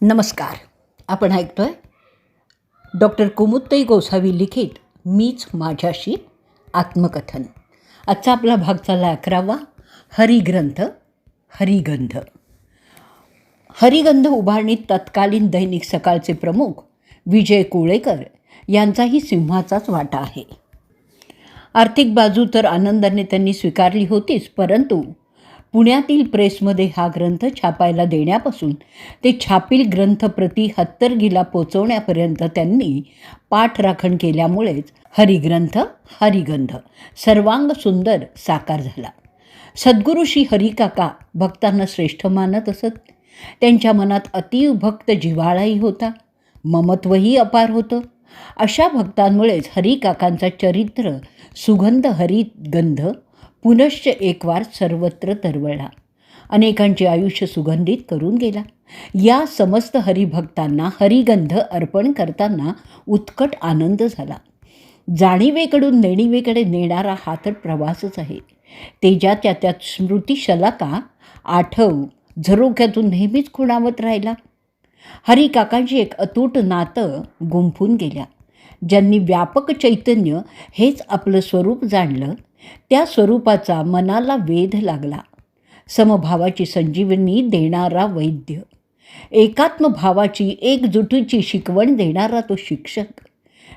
नमस्कार. आपण ऐकतोय डॉक्टर कुमुदताई गोसावी लिखित मीच माझ्याशी आत्मकथन. आजचा आपला भाग चालला 11वा. हरिगंध. हरिगंध उभारणीत तत्कालीन दैनिक सकाळचे प्रमुख विजय कुळेकर यांचाही सिंहाचाच वाटा आहे. आर्थिक बाजू तर आनंदाने त्यांनी स्वीकारली होतीच, परंतु पुण्यातील प्रेसमध्ये हा ग्रंथ छापायला देण्यापासून ते छापील ग्रंथप्रती हत्तरगीला पोचवण्यापर्यंत त्यांनी पाठराखण केल्यामुळेच हरिगंध सर्वांग सुंदर साकार झाला. सद्गुरू श्री हरिकाका भक्तांना श्रेष्ठ मानत असत. त्यांच्या मनात अतीव भक्त जिव्हाळाही होता, ममत्वही अपार होतं. अशा भक्तांमुळेच हरिकाकांचा चरित्र सुगंध हरिगंध पुनश्च एक वार सर्वत्र तरवळला, अनेकांचे आयुष्य सुगंधित करून गेला. या समस्त हरिभक्तांना हरिगंध अर्पण करताना उत्कट आनंद झाला. जाणीवेकडून नेणीवेकडे नेणारा हा तर प्रवासच आहे. तेजाच्या त्यात स्मृतिशलाका आठव झरोख्यातून नेहमीच खुणावत राहिला. हरिकाकांची एक अतूट नातं गुंफून गेल्या. ज्यांनी व्यापक चैतन्य हेच आपलं स्वरूप जाणलं, त्या स्वरूपाचा मनाला वेध लागला. समभावाची संजीवनी देणारा वैद्य, एकात्मभावाची एकजुटीची शिकवण देणारा तो शिक्षक,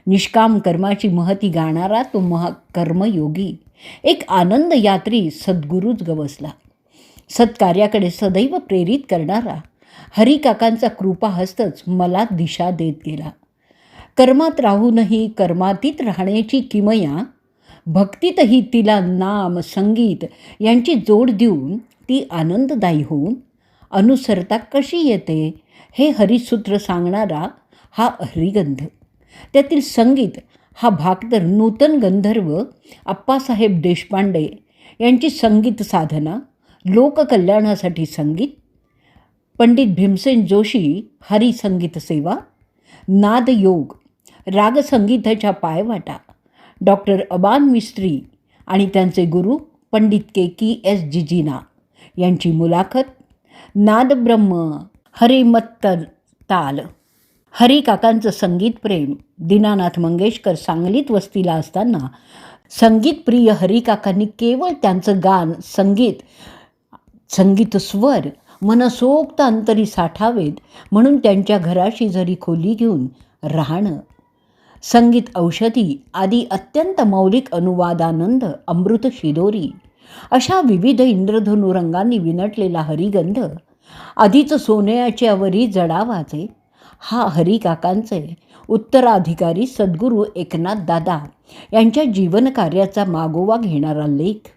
निष्काम कर्माची महती गाणारा तो कर्मयोगी, एक आनंद यात्री सद्गुरूच गवसला. सत्कार्याकडे सदैव प्रेरित करणारा हरिकाकांचा कृपाहस्तच मला दिशा देत गेला. कर्मात राहूनही कर्मातीत राहण्याची किमया, भक्तीतही तिला नाम संगीत यांची जोड देऊन ती आनंददायी होऊन अनुसरता कशी येते हे हरिसूत्र सांगणारा हा हरिगंध. त्यातील संगीत हा भाग तर नूतन गंधर्व आप्पासाहेब देशपांडे यांची संगीत साधना, लोककल्याणासाठी संगीत, पंडित भीमसेन जोशी हरिसंगीत सेवा, नादयोग, रागसंगीताच्या पायवाटा, डॉक्टर अबान मिस्त्री आणि त्यांचे गुरु पंडित के.की.एस. जिजीना यांची मुलाखत, नादब्रह्म, हरिमत्ताल, हरिकाकांचं संगीत प्रेम. दीनानाथ मंगेशकर सांगलीत वस्तीला असताना संगीतप्रिय हरिकाकांनी केवळ त्यांचं गान, संगीत स्वर मनसोक्त अंतरी साठावेत म्हणून त्यांच्या घराशेजारी खोली घेऊन राहणं. संगीत औषधी आदी अत्यंत मौलिक अनुवादानंद, अमृत शिदोरी अशा विविध इंद्रधनू रंगांनी विनटलेला हरिगंध आधीच सोन्याच्यावरी जडावाचे हा हरिकाकांचे उत्तराधिकारी सद्गुरू एकनाथ दादा यांच्या जीवनकार्याचा मागोवा घेणारा लेख.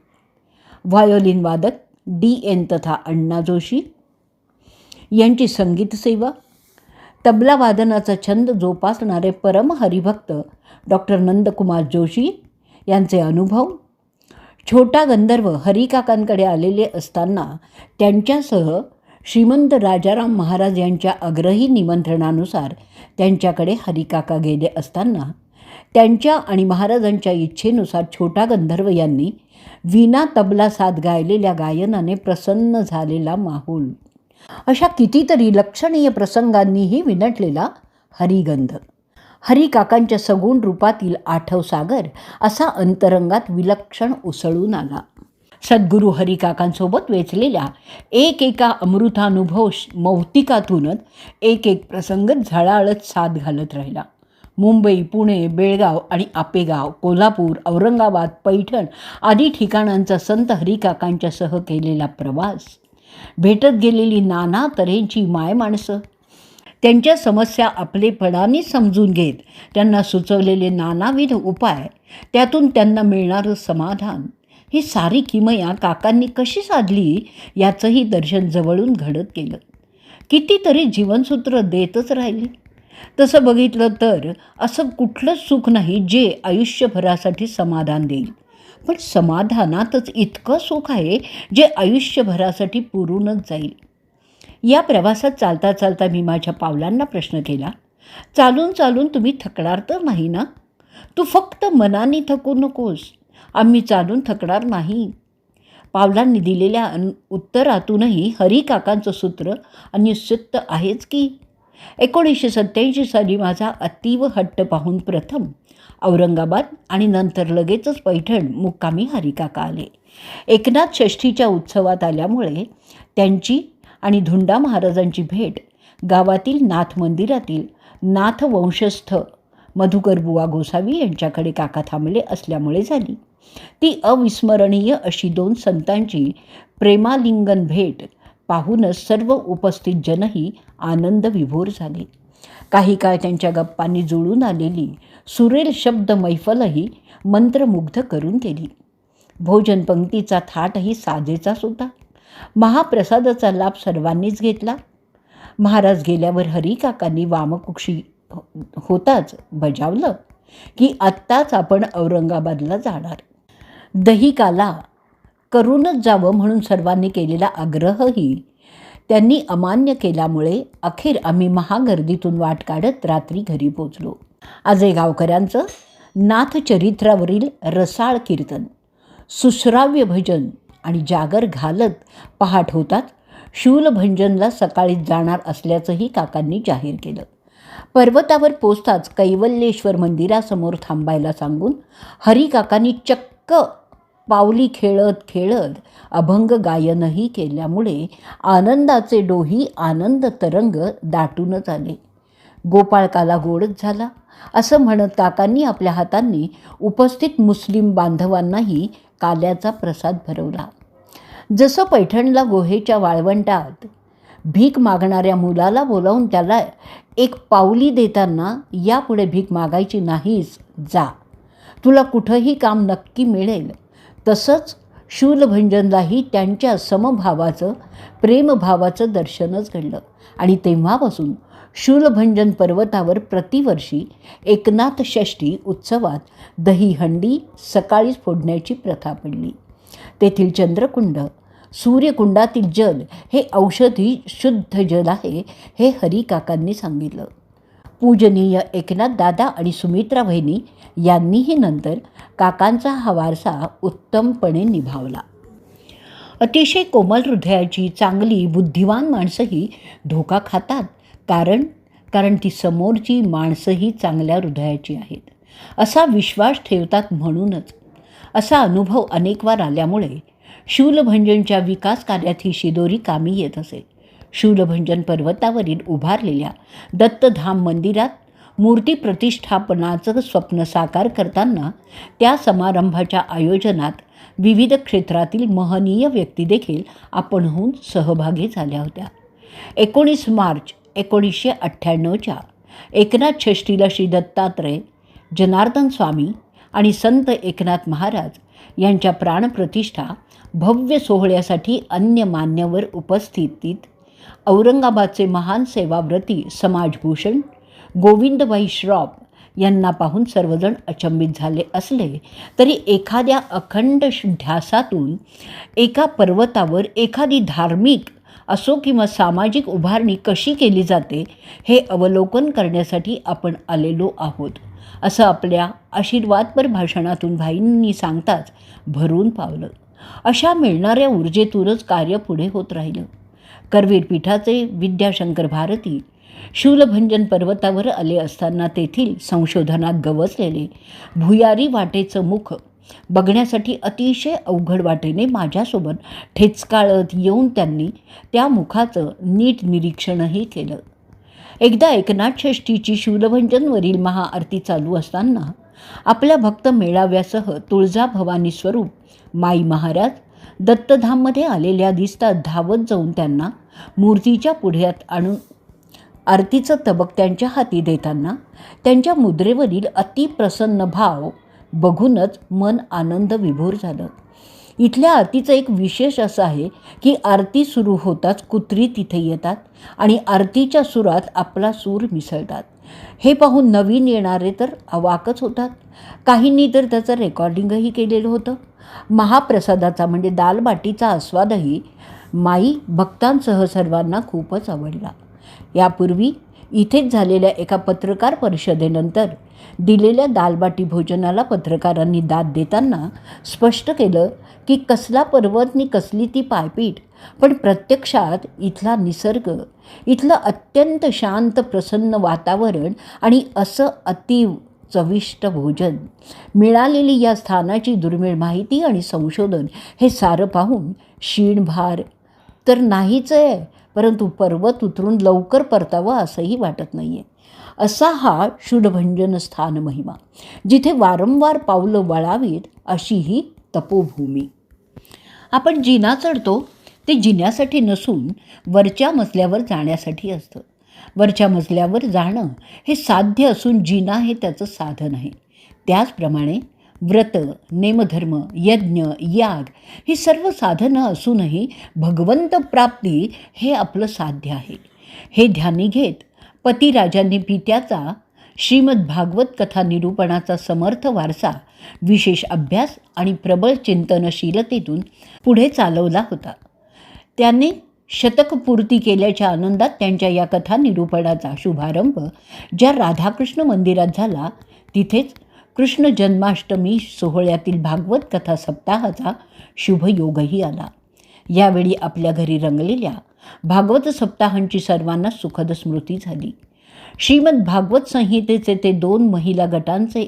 व्हायोलिन वादक D.N. तथा अण्णा जोशी यांची संगीत सेवा, तबला वादनाचा छंद जोपासणारे परम हरिभक्त डॉक्टर नंदकुमार जोशी यांचे अनुभव. छोटा गंधर्व हरिकाकांकडे आलेले असताना त्यांच्यासह श्रीमंत राजाराम महाराज यांच्या आग्रही निमंत्रणानुसार त्यांच्याकडे हरिकाका गेले असताना त्यांच्या आणि महाराजांच्या इच्छेनुसार छोटा गंधर्व यांनी वीणा तबला साथ गायलेल्या गायनाने प्रसन्न झालेला माहोल, अशा कितीतरी लक्षणीय प्रसंगांनीही विनटलेला हरिगंध. हरिकाकांच्या सगुण रूपातील आठवसागर असा अंतरंगात विलक्षण उसळून आला. सद्गुरू हरिकाकांसोबत वेचलेल्या एका अमृतानुभव मौक्तिकातूनच एक प्रसंग झळाळत साथ घालत राहिला. मुंबई, पुणे, बेळगाव आणि आपेगाव, कोल्हापूर, औरंगाबाद, पैठण आदी ठिकाणांचा संत हरिकाकांच्या सह केलेला प्रवास, भेटत गेलेली नाना तऱ्हेची मायमाणसं, त्यांच्या समस्या आपलेपणाने समजून घेत त्यांना सुचवलेले नानाविध उपाय, त्यातून त्यांना मिळणारं समाधान, ही सारी किमया काकांनी कशी साधली याचंही दर्शन जवळून घडत गेलं. कितीतरी जीवनसूत्र देतच राहिले. तसं बघितलं तर असं कुठलंच सुख नाही जे आयुष्यभरासाठी समाधान देईल, पण समाधानातच इतकं सुख आहे जे आयुष्यभरासाठी पुरूनच जाईल. या प्रवासात चालता चालता मी माझ्या पावलांना प्रश्न केला, चालून चालून तुम्ही थकणार तर नाही ना? तू फक्त मनाने थकू नकोस, आम्ही चालून थकणार नाही. पावलांनी दिलेल्या उत्तरातूनही हरिकाकांचं सूत्र निश्चित आहेच की 1987 साली माझा अतीव हट्ट पाहून प्रथम औरंगाबाद आणि नंतर लगेचच पैठण मुक्कामी हरिकाका आले. एकनाथ षष्ठीच्या उत्सवात आल्यामुळे त्यांची आणि धुंडा महाराजांची भेट गावातील नाथ मंदिरातील नाथ वंशस्थ मधुकर बुवा गोसावी यांच्याकडे काका थांबले असल्यामुळे झाली. ती अविस्मरणीय अशी दोन संतांची प्रेमालिंगन भेट पाहूनच सर्व उपस्थित जनही आनंद विभोर झाले. काही काळ त्यांच्या गप्पांनी जुळून आलेली सुरेल शब्द मैफलही मंत्रमुग्ध करून गेली. भोजन पंक्तीचा थाटही साजेचाच होता. महाप्रसादाचा लाभ सर्वांनीच घेतला. महाराज गेल्यावर हरिकाकांनी वामकुक्षी होताच बजावलं की आत्ताच आपण औरंगाबादला जाणार. दहिकाला करूनच जावं म्हणून सर्वांनी केलेला आग्रहही त्यांनी अमान्य केल्यामुळे अखेर आम्ही महागर्दीतून वाट काढत रात्री घरी पोचलो. आजही गावकऱ्यांचं नाथचरित्रावरील रसाळ कीर्तन, सुश्राव्य भजन आणि जागर घालत पहाट होतात शूलभंजनला सकाळीच जाणार असल्याचंही काकांनी जाहीर केलं. पर्वतावर पोचताच कैवल्येश्वर मंदिरासमोर थांबायला सांगून हरिकाकांनी चक्क पावली खेळत खेळत अभंग गायनही केल्यामुळे आनंदाचे डोही आनंद तरंग दाटूनच आले. गोपाळकाला गोडच झाला असं म्हणत काकांनी आपल्या हातांनी उपस्थित मुस्लिम बांधवांनाही काल्याचा प्रसाद भरवला. जसं पैठणला गुहेच्या वाळवंटात भीक मागणाऱ्या मुलाला बोलावून त्याला एक पावली देताना यापुढे भीक मागायची नाहीस, जा, तुला कुठंही काम नक्की मिळेल, तसंच शूलभंजनलाही त्यांच्या समभावाचं प्रेमभावाचं दर्शनच घडलं आणि तेव्हापासून शूलभंजन पर्वतावर प्रतिवर्षी एकनाथ षष्ठी उत्सवात दहीहंडी सकाळीच फोडण्याची प्रथा पडली. तेथील चंद्रकुंड, सूर्यकुंडातील जल हे औषधी शुद्ध जल आहे हे हरिकाकांनी सांगितलं. पूजनीय एकनाथ दादा आणि सुमित्रा वहिनी यांनीही नंतर काकांचा हा वारसा उत्तमपणे निभावला. अतिशय कोमल हृदयाची चांगली बुद्धिवान माणसंही धोका खातात, कारण ती समोरची माणसंही चांगल्या हृदयाची आहेत असा विश्वास ठेवतात. म्हणूनच असा अनुभव अनेक वार आल्यामुळे शूलभंजनच्या विकास कार्यात ही शिदोरी कामी येत असे. शूलभंजन पर्वतावरील उभारलेल्या दत्तधाम मंदिरात मूर्ती प्रतिष्ठापनाचं स्वप्न साकार करताना त्या समारंभाच्या आयोजनात विविध क्षेत्रातील महनीय व्यक्ती देखील आपणहून सहभागी झाल्या होत्या. 19 मार्च 1998च्या एकनाथ षष्ठीला श्री दत्तात्रय, जनार्दन स्वामी आणि संत एकनाथ महाराज यांच्या प्राणप्रतिष्ठा भव्य सोहळ्यासाठी अन्य मान्यवर उपस्थितीत औरंगाबादचे महान सेवाव्रती समाजभूषण गोविंदबाई श्रॉफ यांना पाहून सर्वजण अचंबित झाले असले तरी एखाद्या अखंड ध्यासातून एका पर्वतावर एखादी धार्मिक असो किंवा सामाजिक उभारणी कशी केली जाते हे अवलोकन करण्यासाठी आपण आलेलो आहोत असं आपल्या आशीर्वादपर भाषणातून भाईंनी सांगताच भरून पावलं. अशा मिळणाऱ्या ऊर्जेतूनच कार्य पुढे होत राहिलं. करवीर पीठाचे विद्याशंकर भारती शूलभंजन पर्वतावर आले असताना तेथील संशोधनात गवसलेले भुयारी वाटेचं मुख बघण्यासाठी अतिशय अवघड वाटेने माझ्यासोबत ठेचकाळत येऊन त्यांनी त्या मुखाचं नीट निरीक्षणही केलं. एकदा एकनाथ षष्ठीची शूलभंजनवरील महाआरती चालू असताना आपल्या भक्त मेळाव्यासह तुळजाभवानी स्वरूप माई महाराज दत्तधाममध्ये आलेल्या दिसतात धावत जाऊन त्यांना मूर्तीच्या पुढ्यात आणून आरतीचं तबक त्यांच्या हाती देताना त्यांच्या मुद्रेवरील अतिप्रसन्न भाव बघूनच मन आनंद विभोर झालं. इथल्या आरतीचं एक विशेष असं आहे की आरती सुरू होताच कुत्री तिथे येतात आणि आरतीच्या सुरात आपला सूर मिसळतात. हे पाहून नवीन येणारे तर अवाकच होतात. काहींनी तर त्याचं रेकॉर्डिंगही केलेलं होतं. महाप्रसादाचा म्हणजे दालबाटीचा आस्वादही माई भक्तांसह सर्वांना खूपच आवडला. यापूर्वी इथेच झालेल्या एका पत्रकार परिषदेनंतर दिलेल्या दालबाटी भोजनाला पत्रकारांनी दाद देताना स्पष्ट केलं की कसला पर्वत नि कसली ती पायपीट, पण प्रत्यक्षात इथला निसर्ग, इथलं अत्यंत शांत प्रसन्न वातावरण आणि असं अतीव चविष्ट भोजन, मिळालेली या स्थानाची दुर्मिळ माहिती आणि संशोधन हे सारं पाहून शीणभार तर नाहीच आहे, परंतु पर्वत उतरून लवकर परतावं असंही वाटत नाही आहे. असा हा शूडभंजन स्थान महिमा, जिथे वारंवार पावलं वळावीत अशी ही तपोभूमी. आपण जिना चढतो ते जिन्यासाठी नसून वरच्या मजल्यावर जाण्यासाठी असतं. वरच्या मजल्यावर जाणं हे साध्य असून जिना हे त्याचं साधन आहे. त्याचप्रमाणे व्रत, नेमधर्म, यज्ञ, याग ही सर्व साधनं असूनही भगवंत प्राप्ती हे आपलं साध्य आहे. हे ध्यानी घेत पतिराजांनी पित्याचा श्रीमद भागवत कथा निरूपणाचा समर्थ वारसा विशेष अभ्यास आणि प्रबळ चिंतनशीलतेतून पुढे चालवला होता. त्यांनी शतकपूर्ती केल्याच्या आनंदात त्यांच्या या कथा निरूपणाचा शुभारंभ ज्या राधाकृष्ण मंदिरात झाला, तिथेच कृष्ण जन्माष्टमी सोहळ्यातील भागवत कथा सप्ताहाचा शुभयोगही आला. यावेळी आपल्या घरी रंगलेल्या भागवत सप्ताहांची सर्वांना सुखद स्मृती झाली. श्रीमद भागवत संहितेचे ते 2 महिला गटांचे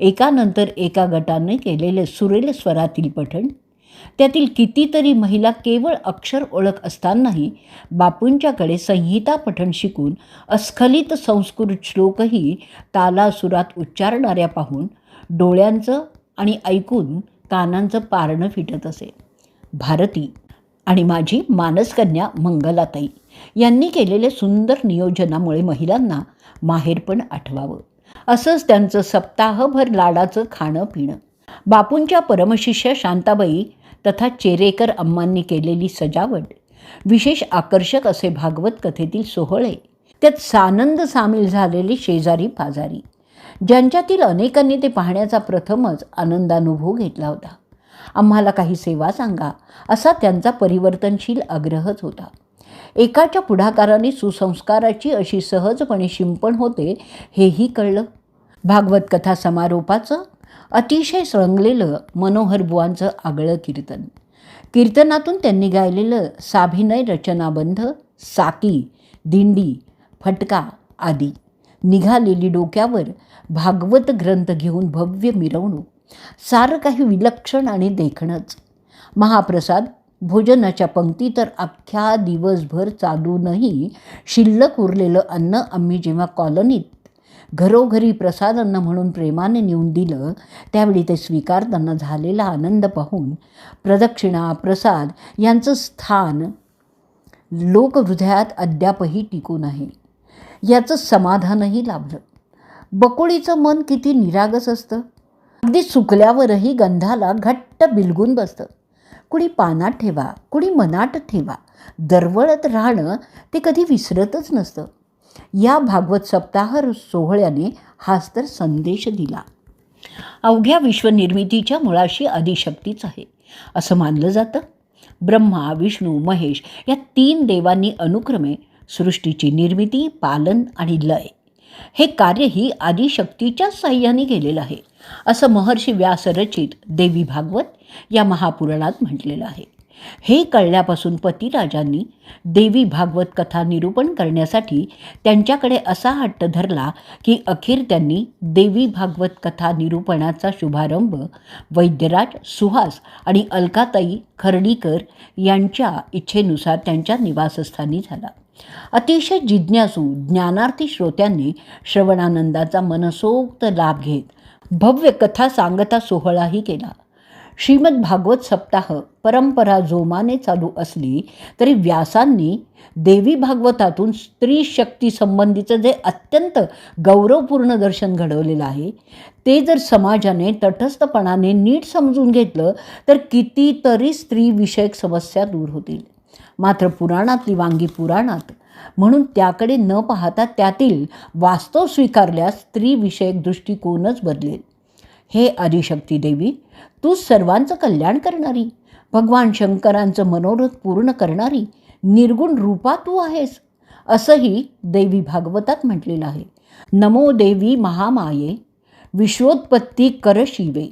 एकानंतर एका गटाने केलेले सुरेल स्वरातील पठण, त्यातील कितीतरी महिला केवळ अक्षर ओळख असतानाही बापूंच्याकडे संहिता पठण शिकून अस्खलित संस्कृत श्लोकही तालासुरात उच्चारणाऱ्या पाहून डोळ्यांचं आणि ऐकून कानांचं पारणं फिटत असे. भारती आणि माझी मानसकन्या मंगलाताई यांनी केलेले सुंदर नियोजनामुळे महिलांना माहेरपण आठवावं. असंच त्यांचं सप्ताहभर लाडाचं खाणं पिणं, बापूंच्या परमशिष्य शांताबाई तथा चेरेकर अम्मांनी केलेली सजावट, विशेष आकर्षक असे भागवत कथेतील सोहळे, त्यात सानंद सामील झालेली शेजारी पाजारी, ज्यांच्यातील अनेकांनी ते पाहण्याचा प्रथमच आनंदानुभव घेतला होता. आम्हाला काही सेवा सांगा असा त्यांचा परिवर्तनशील आग्रहच होता. एकाच्या पुढाकाराने सुसंस्काराची अशी सहजपणे शिंपण होते हेही कळलं. भागवत कथा समारोपाचं अतिशय रंगलेलं मनोहर बुवांचं आगळं कीर्तनातून त्यांनी गायलेलं साभिनय रचनाबंध, साकी, दिंडी, फटका आदी, निघालेली डोक्यावर भागवत ग्रंथ घेऊन भव्य मिरवणूक, सारं काही विलक्षण आणि देखणंच. महाप्रसाद भोजनाच्या पंक्ती तर अख्ख्या दिवसभर चालूनही शिल्लक उरलेलं अन्न आम्ही जेव्हा कॉलनीत घरोघरी प्रसादान्न म्हणून प्रेमाने नेऊन दिलं, त्यावेळी ते स्वीकारताना झालेला आनंद पाहून प्रदक्षिणा, प्रसाद यांचं स्थान लोकहृदयात अद्यापही टिकून आहे याचं समाधानही लाभलं. बकुळीचं मन किती निरागस असतं, अगदी सुकल्यावरही गंधाला घट्ट बिलगून बसतं. कुणी पानात ठेवा, कुणी मनात ठेवा, दरवळत राहणं ते कधी विसरतच नसतं. या भागवत सप्ताह सोहळ्याने हाच तर संदेश दिला. अवघ्या विश्वनिर्मितीच्या मुळाशी आदिशक्तीच आहे असं मानलं जातं. ब्रह्मा, विष्णू, महेश या 3 देवांनी अनुक्रमे सृष्टीची निर्मिती, पालन आणि लय हे कार्यही आदिशक्तीच्याच साह्याने केलेलं आहे असं महर्षी व्यास रचित देवी भागवत या महापुराणात म्हटलेलं आहे. हे कळल्यापासून पतिराजांनी देवी भागवत कथा निरूपण करण्यासाठी त्यांच्याकडे असा हट्ट धरला की अखेर त्यांनी देवी भागवत कथा निरूपणाचा शुभारंभ वैद्यराज, सुहास आणि अलकाताई खर्डीकर यांच्या इच्छेनुसार त्यांच्या निवासस्थानी झाला. अतिशय जिज्ञासू ज्ञानार्थी श्रोत्यांनी श्रवणानंदाचा मनसोक्त लाभ घेत भव्य कथा सांगता सोहळाही केला. श्रीमद भागवत सप्ताह परंपरा जोमाने चालू असली तरी व्यासांनी देवी भागवतातून स्त्री शक्ती संबंधीचं जे अत्यंत गौरवपूर्ण दर्शन घडवलेलं आहे ते जर समाजाने तटस्थपणाने नीट समजून घेतलं तर कितीतरी स्त्रीविषयक समस्या दूर होतील. मात्र पुराणातली वांगी पुराणात म्हणून त्याकडे न पाहता त्यातील वास्तव स्वीकारल्यास स्त्रीविषयक दृष्टिकोनच बदलेल. हे आदिशक्ती देवी, तू सर्वांचं कल्याण करणारी, भगवान शंकरांचं मनोरथ पूर्ण करणारी निर्गुण रूपा तू आहेस. असंही देवी भागवतात म्हटलेलं आहे. नमो देवी महामाये विश्वोत्पत्ती कर शिवे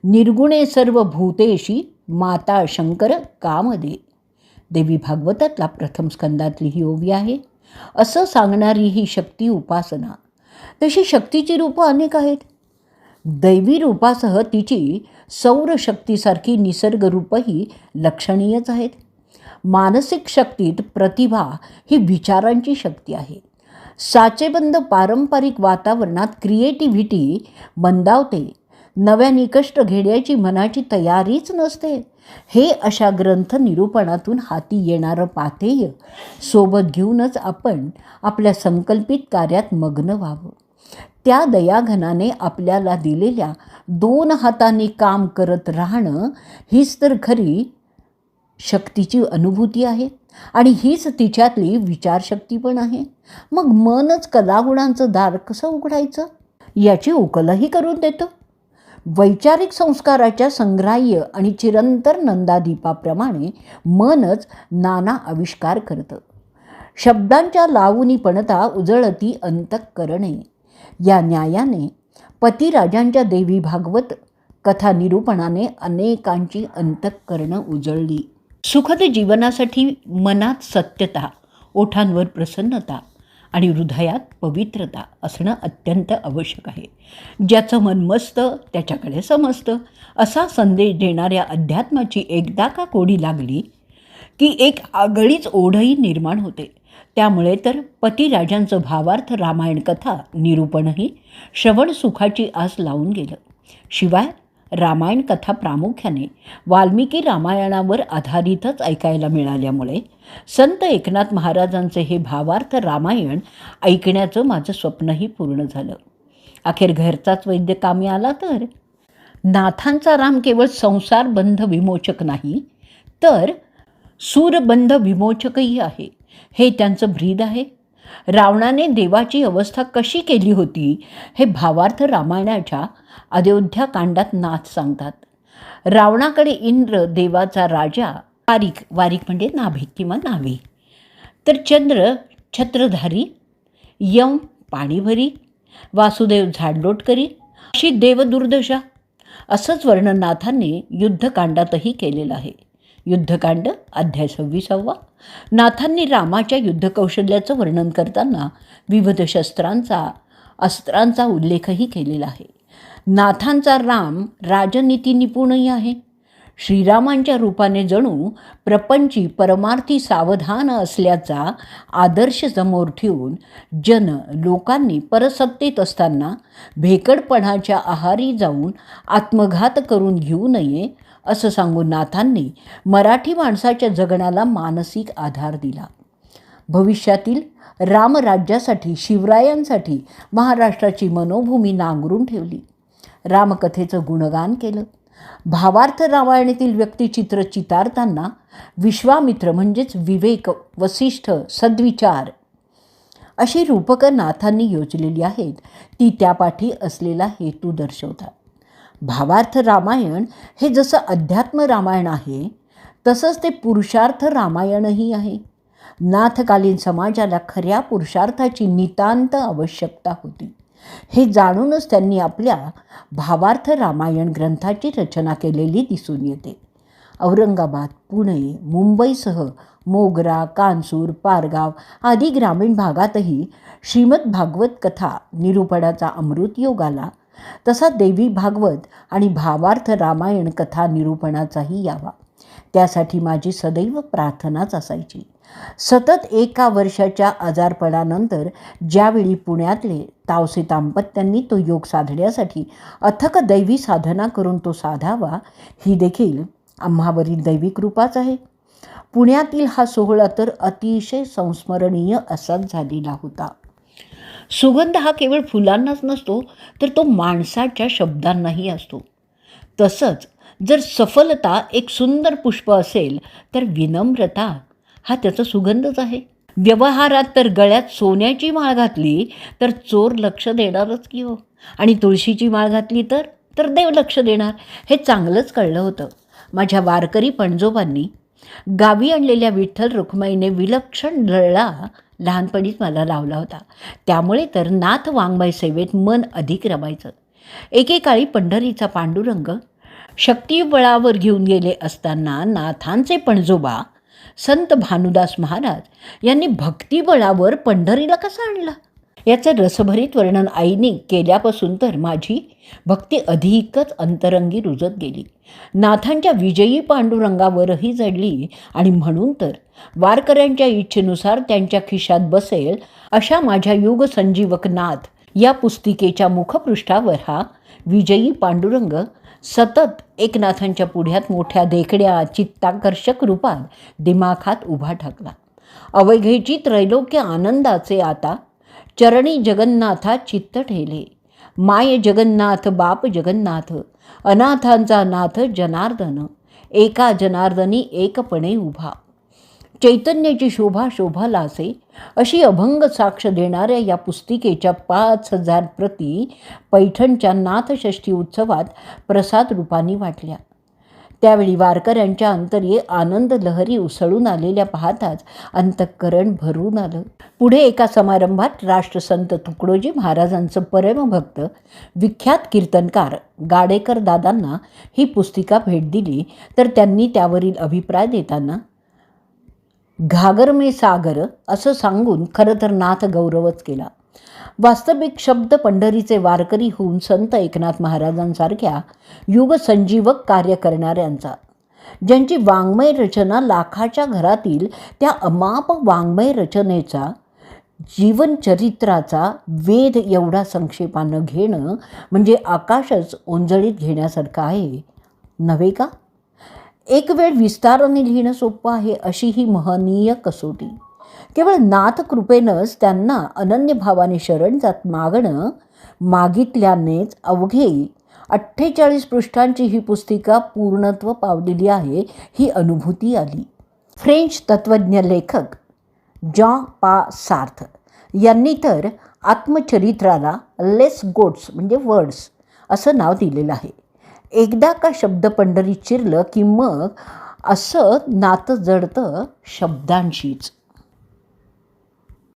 निर्गुणे सर्व भूतेशी माता शंकर कामदे. देवी भागवतातला प्रथम स्कंदातली ही ओवी आहे. असं सांगणारी ही शक्ती उपासना. तशी शक्तीची रूपं अनेक आहेत. दैवी रूपासह तिची सौरशक्तीसारखी निसर्गरूपही लक्षणीयच आहेत. मानसिक शक्तीत प्रतिभा ही विचारांची शक्ती आहे. साचेबंद पारंपरिक वातावरणात क्रिएटिव्हिटी मंदावते. नव्याने कष्ट घेण्याची मनाची तयारीच नसते. हे अशा ग्रंथ निरूपणातून हाती येणारं पाथेय सोबत घेऊनच आपण आपल्या संकल्पित कार्यात मग्न व्हावं. त्या दयाघनाने आपल्याला दिलेल्या 2 हातांनी काम करत राहणं हीच तर खरी शक्तीची अनुभूती आहे आणि हीच तिच्यातली विचारशक्ती पण आहे. मग मनच कलागुणांचं दार कसं उघडायचं याची उकलही करून देतं. वैचारिक संस्काराच्या संग्राह्य आणि चिरंतर नंदादीपाप्रमाणे मनच नाना आविष्कार करतं. शब्दांच्या लावणीपणता उजळती अंतःकरणे या न्यायाने पतिराजांच्या देवी भागवत कथा निरूपणाने अनेकांची अंतःकरणं उजळली. सुखद जीवनासाठी मनात सत्यता, ओठांवर प्रसन्नता आणि हृदयात पवित्रता असणं अत्यंत आवश्यक आहे. ज्याचं मन मस्त त्याच्याकडे समजतं असा संदेश देणाऱ्या अध्यात्माची एकदा का कोडी लागली की एक आगळीच ओढही निर्माण होते. त्यामुळे तर पतिराजांचं भावार्थ रामायण कथा निरूपणही श्रवणसुखाची आस लावून गेलं. शिवाय रामायण कथा प्रामुख्याने वाल्मिकी रामायणावर आधारितच ऐकायला मिळाल्यामुळे संत एकनाथ महाराजांचे हे भावार्थ रामायण ऐकण्याचं माझं स्वप्नही पूर्ण झालं. अखेर घरचाच वैद्य कामी आला तर. नाथांचा राम केवळ संसारबंध विमोचक नाही तर सूरबंध विमोचकही आहे. हे त्यांचं ब्रीद आहे. रावणाने देवाची अवस्था कशी केली होती हे भावार्थ रामायणाच्या अयोध्या कांडात नाथ सांगतात. रावणाकडे इंद्र देवाचा राजा वारिक म्हणजे नाभी किंवा नाभी, तर चंद्र छत्रधारी, यम पाणीभरी, वासुदेव झाडलोट करी, अशी देवदुर्दशा. असंच वर्णन नाथांनी युद्धकांडातही केलेलं आहे. युद्धकांड अध्याय 26. नाथांनी रामाच्या युद्धकौशल्याचं वर्णन करताना विविध शस्त्रांचा अस्त्रांचा उल्लेखही केलेला आहे. नाथांचा राम राजनीती निपुणही आहे. श्रीरामांच्या रूपाने जणू प्रपंची परमार्थी सावधान असल्याचा आदर्श समोर ठेवून लोकांनी परसत्तेत असताना भेकडपणाच्या आहारी जाऊन आत्मघात करून घेऊ नये असं सांगून नाथांनी मराठी माणसाच्या जगण्याला मानसिक आधार दिला. भविष्यातील रामराज्यासाठी शिवरायांसाठी महाराष्ट्राची मनोभूमी नांगरून ठेवली. रामकथेचं गुणगान केलं. भावार्थ रामायणातील व्यक्तिचित्र चितारताना विश्वामित्र म्हणजेच विवेक, वसिष्ठ, सद्विचार अशी रूपकं नाथांनी योजलेली आहेत. ती त्यापाठी असलेला हेतू दर्शवतात. भावार्थ रामायण हे जसं अध्यात्म रामायण आहे तसंच ते पुरुषार्थ रामायणही आहे. नाथकालीन समाजाला खऱ्या पुरुषार्थाची नितांत आवश्यकता होती. हे जाणूनच त्यांनी आपल्या भावार्थ रामायण ग्रंथाची रचना केलेली दिसून येते. औरंगाबाद, पुणे, मुंबईसह मोगरा, कानसूर, पारगाव आदी ग्रामीण भागातही श्रीमद भागवत कथा निरूपणाचा अमृतयोग आला. तसा देवी भागवत आणि भावार्थ रामायण कथा निरूपणाचाही यावा, त्यासाठी माझी सदैव प्रार्थनाच असायची. सतत 1 वर्षाच्या आजारपणानंतर ज्यावेळी पुण्यातले तावसे दाम्पत्यांनी तो योग साधण्यासाठी अथक दैवी साधना करून तो साधावा, ही देखील आम्हावरील दैवी कृपाच आहे. पुण्यातील हा सोहळा तर अतिशय संस्मरणीय असाच झालेला होता. सुगंध हा केवळ फुलांनाच नसतो तर तो माणसाच्या शब्दांनाही असतो. तसंच जर सफलता एक सुंदर पुष्प असेल तर विनम्रता हा त्याचा सुगंधच आहे. व्यवहारात तर गळ्यात सोन्याची माळ घातली तर चोर लक्ष देणारच की हो, आणि तुळशीची माळ घातली तर देव लक्ष देणार. हे चांगलंच कळलं होतं. माझ्या वारकरी पणजोबांनी गावी आणलेल्या विठ्ठल रुक्माईने विलक्षण लळा लहानपणीच मला लावला होता. त्यामुळे तर नाथ वाङ्मय सेवेत मन अधिक रमायचं. एकेकाळी पंढरीचा पांडुरंग शक्तिबळावर घेऊन गेले असताना नाथांचे पणजोबा संत भानुदास महाराज यांनी भक्तिबळावर पंढरीला कसा आणला, याचं रसभरीत वर्णन आईने केल्यापासून तर माझी भक्ती अधिकच अंतरंगी रुजत गेली. नाथांच्या विजयी पांडुरंगावरही जडली आणि म्हणून तर वारकऱ्यांच्या इच्छेनुसार त्यांच्या खिशात बसेल अशा माझ्या युग संजीवक नाथ या पुस्तिकेच्या मुखपृष्ठावर हा विजयी पांडुरंग सतत एकनाथांच्या पुढ्यात मोठ्या देखड्या चित्ताकर्षक रूपात दिमाखात उभा ठाकला. अवघेची त्रैलोक्य आनंदाचे आता चरणी जगन्नाथा चित्त ठेले. माय जगन्नाथ बाप जगन्नाथ, अनाथांचा नाथ जनार्दन, एका जनार्दनी एकपणे उभा. चैतन्याची शोभा शोभा लासे अशी अभंग साक्ष देणाऱ्या या पुस्तिकेच्या 5,000 प्रती पैठणच्या नाथषष्ठी उत्सवात प्रसाद रूपाने वाटल्या. त्यावेळी वारकऱ्यांच्या अंतर्ये आनंद लहरी उसळून आलेल्या पाहताच अंतःकरण भरून आलं. पुढे एका समारंभात राष्ट्रसंत तुकडोजी महाराजांचं परमभक्त विख्यात कीर्तनकार गाडेकर दादांना ही पुस्तिका भेट दिली, तर त्यांनी त्यावरील अभिप्राय देताना घागर में सागर असं सांगून खरं तर नाथ गौरवच केला. वास्तविक शब्द पंढरीचे वारकरी होऊन संत एकनाथ महाराजांसारख्या युगसंजीवक कार्य करणाऱ्यांचा, ज्यांची वाङ्मय रचना लाखाच्या घरातील त्या अमाप वाङ्मय रचनेचा जीवनचरित्राचा वेध एवढा संक्षेपानं घेणं म्हणजे आकाशच ओंजळीत घेण्यासारखं आहे नव्हे का? एक वेळ विस्ताराने लिहिणं सोपं आहे अशी ही महनीय कसोटी केवळ नाथ कृपेनंच त्यांना अनन्य भावाने शरण जात मागणं मागितल्यानेच अवघे 48 पृष्ठांची ही पुस्तिका पूर्णत्व पावलेली आहे ही अनुभूती आली. फ्रेंच तत्त्वज्ञ लेखक जॉन पा सार्थ यांनी तर आत्मचरित्राला लेस गोट्स म्हणजे वर्ड्स असं नाव दिलेलं आहे. एकदा का शब्द पंढरीत शिरलं की मग असं नातं जडतं शब्दांशीच.